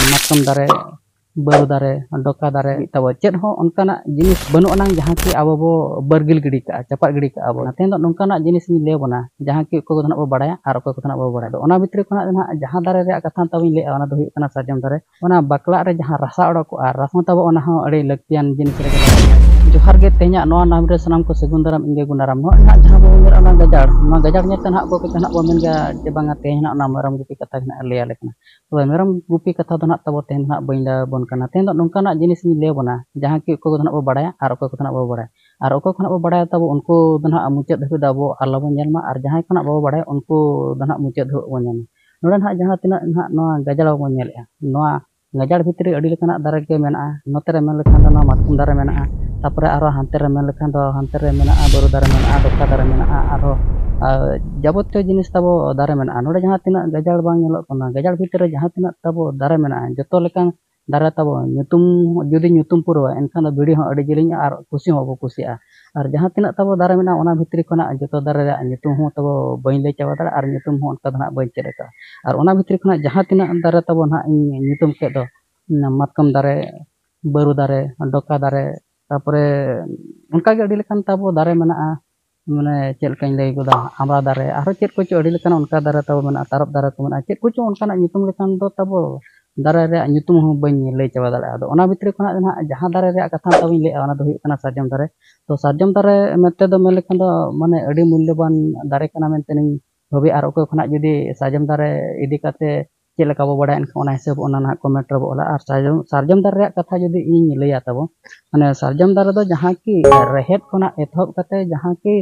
matkom dare baru dare doka dare tabo chet ho onkana jinis banu anang jahan ki abo bo bergil gidi ka cepat gidi ka abo naten nongkana jinis ni le bona jahan ki ko thana bo badaya ar ko thana bo badaya ona bitri khona na jahan dare re katha tabi le ona do huyuk kana sarjam dare ona bakla re jahan rasa odok ar rasa tabo ona ho ade laktian jinis re johar ge tehnya noa namre sanam ko segundaram inge gunaram no na jahan bo mir ona gajar nya tan ko tan bo men ga je banga tehnya na maram gupi katha na le ale kana to meram gupi katha do na tabo ten na bainda bon kana ten nongkana jinis ni le bona jahan ki ko thana bo badaya ar ko thana bo badaya ar oko khona bo badaya tabo unko dana mucet dhabi dabo ar labo nyel ma ar jahan khona bo badaya unko dana mucet dho bo nyel noda na jahan tina na noa gajal bo nyel ya noa gajar bhitri adi lekana dare ge mena note re men lekhan do matkum dare mena tapore aro hante re men lekhan do hante re mena baru dare mena doka dare mena aro jabotyo jinis tabo dare mena noda jahan tina gajar bang nyelok kana gajar bhitri jahan tina tabo dare mena joto lekan dare tabo nyutum judi nyutum puro enkan do bidi ho adi jelinya ar kusi ho bo kusi ar jahan tina tabo dare mena ona bhitri khona joto dare re nyutum ho tabo bain le chawa dare ar nyutum ho onka dana bain chede ka ar ona bhitri khona jahan tina dare tabo na nyutum ke do matkom dare baru dare doka dare tapore onka ge adi lekan tabo dare mena mane chet kain lei goda amra dare aro chet ko adi lekan onka dare tabo mena tarop dare ko mena chet ko onka na nyutum lekan do tabo dare re nyutum ho bain lei chawa dare ado ona bhitri khona na jahan dare re katha tabi le ona do huyuk kana sarjam dare to sarjam dare mete do mel lekan do mane adi mulyaban dare kana mente ni hobi ar oko khona judi sarjam dare idi kate chet leka bo bada enka ona hisab ona na comment re bo ola ar sarjam dare re katha judi ᱤᱧ ᱞᱟᱹᱭᱟ ᱛᱟᱵᱚ ᱢᱟᱱᱮ ᱥᱟᱨᱡᱚᱢ ᱫᱟᱨᱮ ᱫᱚ ᱡᱟᱦᱟᱸ ᱠᱤ ᱨᱮᱦᱮᱫ ᱠᱷᱚᱱᱟᱜ ᱮᱛᱚᱦᱚᱵ ᱠᱟᱛᱮ ᱡᱟᱦᱟᱸ ᱠᱤ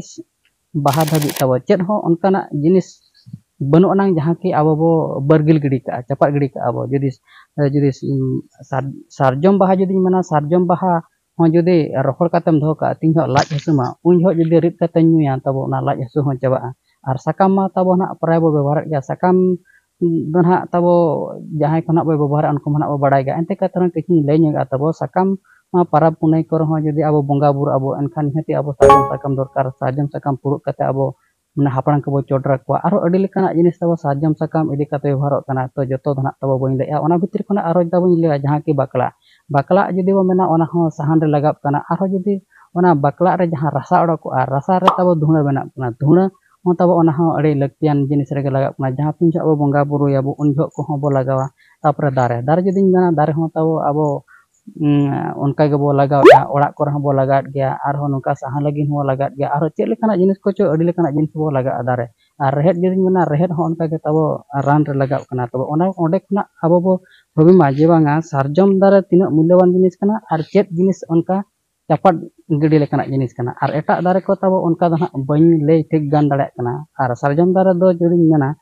ᱵᱟᱦᱟ ᱫᱷᱟᱹᱵᱤᱡ ᱛᱟᱵᱚ ᱪᱮᱫ ᱦᱚᱸ ᱚᱱᱠᱟᱱᱟᱜ ᱡᱤᱱᱤᱥ ᱵᱟᱹᱱᱩᱜ ᱟᱱᱟᱝ ᱡᱟᱦᱟᱸ ᱠᱤ ᱟᱵᱚ ᱵᱚ ᱵᱟᱨᱜᱤᱞ ᱜᱤᱰᱤ ᱠᱟᱜᱼᱟ ᱪᱟᱯᱟᱫ ᱜᱤᱰᱤ ᱠᱟᱜᱼᱟ ᱵᱚ ᱡᱩᱫᱤ ᱥᱟᱨᱡᱚᱢ ᱵᱟᱦᱟ ᱡᱩᱫᱤᱧ ᱢᱮᱱᱟ ᱥᱟᱨᱡᱚᱢ ᱵᱟᱦᱟ ᱦᱚᱸ ᱡᱩᱫᱤ ᱨᱚᱦᱚᱲ ᱠᱟᱛᱮᱢ ᱫᱚᱦᱚ ᱠᱟᱜᱼᱟ ᱛᱤᱱ ᱡᱚᱦᱚᱜ ᱞᱟᱡ ᱦᱟᱹᱥᱩᱢᱟ ᱩᱱ ᱡᱚᱦᱚᱜ ᱡᱩᱫᱤ ᱨᱤᱫ ᱠᱟᱛᱮ ᱧᱩᱭᱟ ᱛᱟᱵᱚ ᱚᱱᱟ ᱞᱟᱡ ᱦᱟᱹᱥᱩ ᱦᱚᱸ ᱪᱟᱵᱟᱜᱼᱟ ᱟᱨ ᱥᱟᱠᱟᱢ ᱢᱟ ᱛᱟᱵᱚ ᱱᱟᱜ ᱯᱨᱟᱭ ᱵᱚ ᱵᱮᱵᱚᱦᱟᱨᱮᱫ ᱜᱮᱭᱟ ᱥᱟᱠᱟᱢ do nahak tabo jahan ko nak bo bebahar an ko nak bo badai ga ente katran kiching lei nyega tabo sakam ma parab punai ko ho jodi abo bonga buru abo enkan hati abo sarjam sakam dorkar sarjam sakam puruk kate abo mane hapran ko bo chodra ko aro adi lekana jinis tabo sarjam sakam idi kate bebharok kana to joto do nak tabo boin leya ona bhitri khona aro tabo leya jahan ki bakla jodi bo mena ona ho sahan re lagap kana aro jodi ona bakla re jahan rasa odok ko ar rasa re tabo dhuna benak kana dhuna ho tabo ona ho adi laktian jinis rege lagap kana jahan tin abo bonga buru ya bo un jok ko ho bo lagawa tapre dare jodi mena dare ho tabo abo onka ge bo lagaw ya orak ko ho bo lagat gya ar ho nongka sahan lagi ho lagat gya ar chet lekana jinis ko cho adi lekana jinis bo laga dare ar rehet jodi mena rehet ho onka ge tabo ran re lagap kana tabo ona onde khona abo bo hobi ma je banga sarjom dare tinak mulyawan jinis kana ar chet jinis onka capat gidi lekana jinis kana ar etak dare ko tabo onka do na bain lei tik gan dare kana ar sarjom dare do jodi mena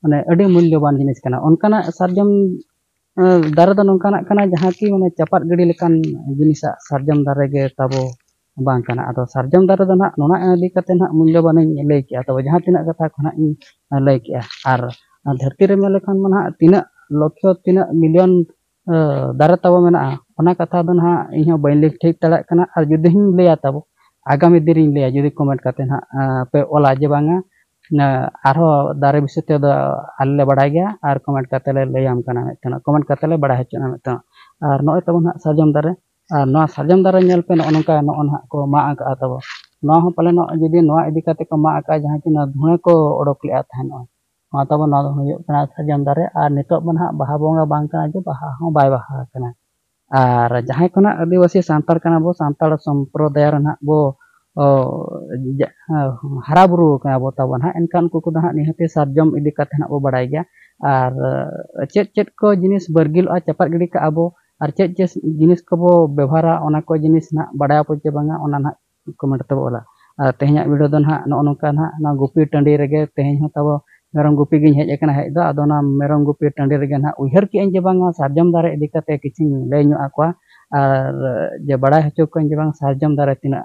mane adi mulyawan jinis kana onkana sarjom dare do nongkana kana jahan ki mane capat gidi lekan jinisa sarjam dare ge tabo bang kana ado sarjam dare do na nona adi kate na mulyaban ᱤᱧ lei ki tabo jahan tinak katha khona ᱤᱧ lei ki ar dharti re mel lekhan mana tinak lokho tinak million dare tabo mena ona katha do na ᱤᱧ ho bain lei thik tadak kana ar judi hin leya tabo agami dirin leya judi comment kate na pe ola je banga na arho dare bisute do alle badai gya ar comment kate le leyam kana metena comment kate le badai hachona metena ar noy tabo na sarjam dare ar no sarjam dare nyel pe no onka no on ko ma aka tabo no ho pale no judi no idi kate ko ma aka jahan ki na dhune ko odok le athan no ma tabo no huyuk kana sarjam dare ar nitok ban ha baha bonga bang kana je baha ho bai baha kana ar jahan ko na adivasi santar kana bo santar samprodaya ran bo hara buru kana bo tabon ha enkan ku da nihati sarjom idi kate na bo badai gya ar chet ko jinis bergil a capat gidi ka abo ar chet jinis ko bo bebhara ona ko jinis na badaya poche banga ona na comment tabo ola tehnya video do na no nongka na gupi tandi rege tehnya ho tabo merom gupi giñ hej akana hej do ado na merom gupi tandi rege na uihar ki en je banga sarjam dare idi kate kiching lei nyu akwa ar je badai hocho ko en je bang sarjam dare tina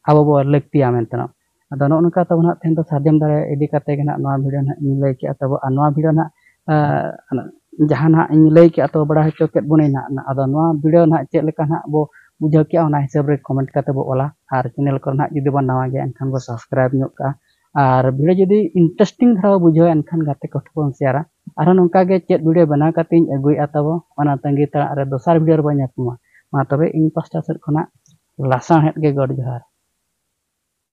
abo bo laktiya mentena ado no nongka tabo na ten do sarjam dare idi kate ge na noa video na ᱤᱧ lei ki tabo ar noa video na jahan ha ᱤᱧ lei ki atau badai hocho ket bunai na ado noa video na chet leka na bo bujhaw ki ona hisab re comment kate bo ola ar channel ko na judi bon nawa ge enkan bo subscribe nyok ka ar video judi interesting dhara bujhaw enkan gate ko thon share arhan nongka ge chet video bana kating agui atabo ona tangi ta are dosar video ro nyapuma ma tobe ing pasta set khona lasang het ge god johar।